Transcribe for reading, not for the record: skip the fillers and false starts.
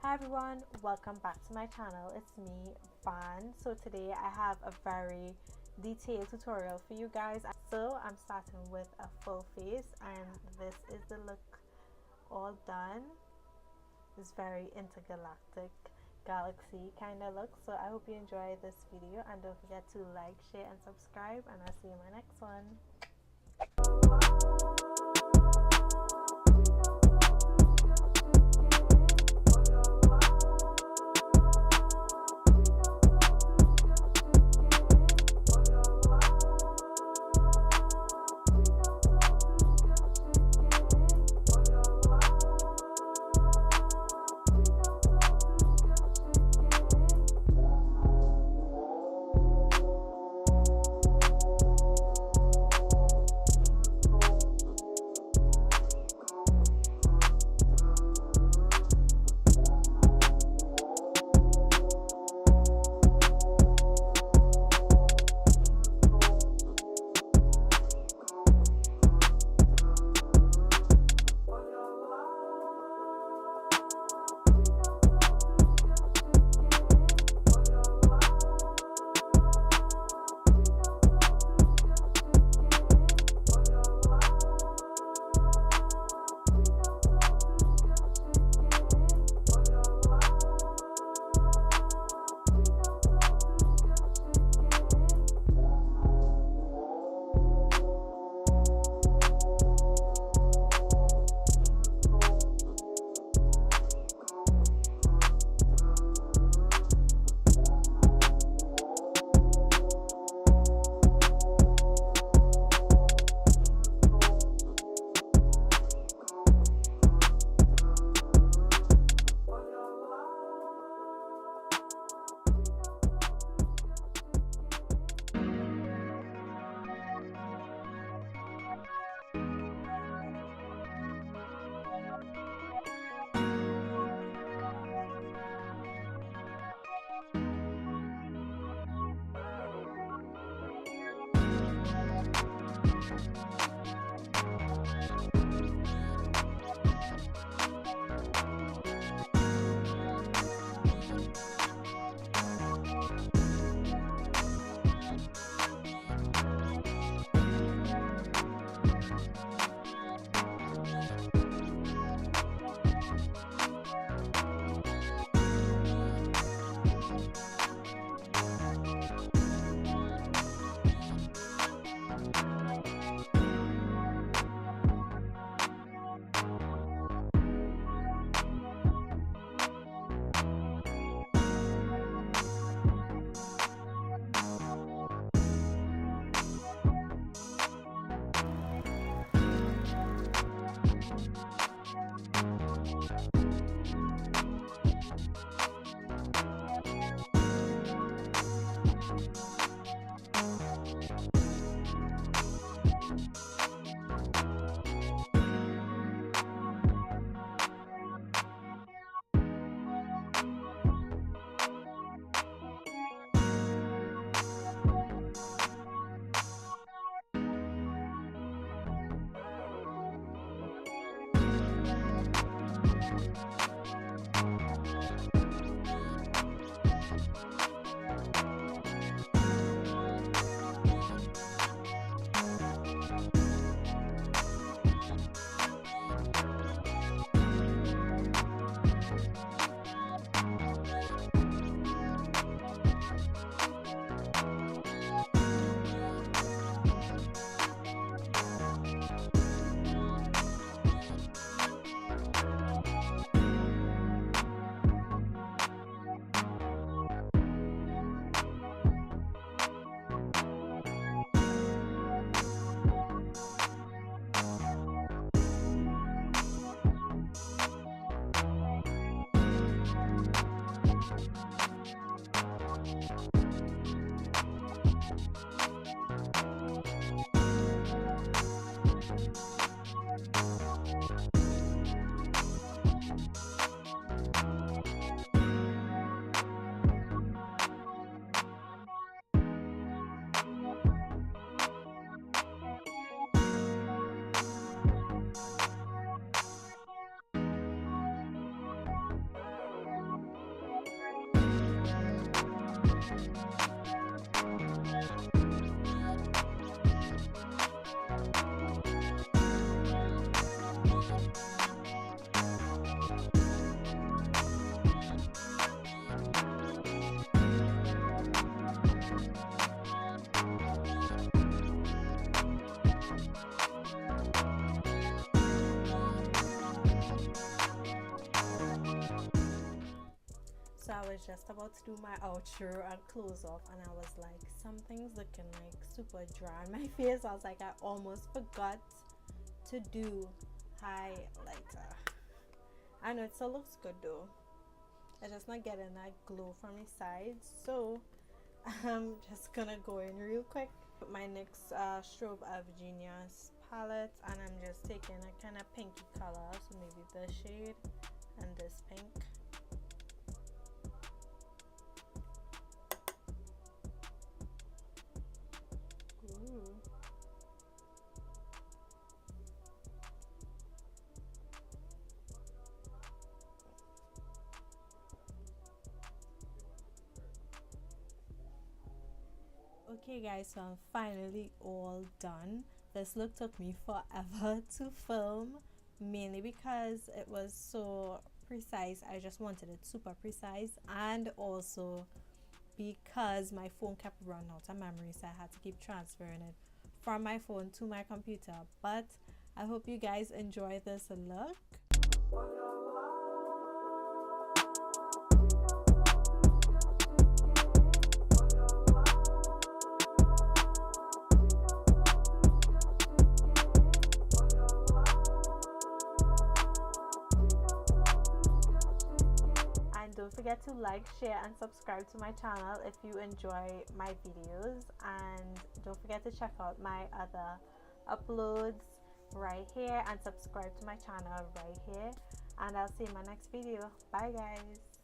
Hi everyone, welcome back to my channel. It's me, Van. So today I have a very detailed tutorial for you guys. So I'm starting with a full face, and this is the look all done. This very intergalactic galaxy kind of look. So I hope you enjoy this video, and don't forget to like, share and subscribe, and I'll see you in my next one. So I was just about to do my outro and close off, and I was like, something's looking like super dry on my face. I was like, I almost forgot to do highlighter. I know it still looks good though. I'm just not getting that glow from the sides, so I'm just gonna go in real quick with my next Strobe of Genius palette, and I'm just taking a kind of pinky color, so maybe this shade and this pink. Okay guys, so I'm finally all done. This look took me forever to film, mainly because it was so precise. I just wanted it super precise, and also because my phone kept running out of memory, so I had to keep transferring it from my phone to my computer. But I hope you guys enjoy this look. Don't forget to like, share, and subscribe to my channel if you enjoy my videos, and don't forget to check out my other uploads right here and subscribe to my channel right here, and I'll see you in my next video. Bye guys.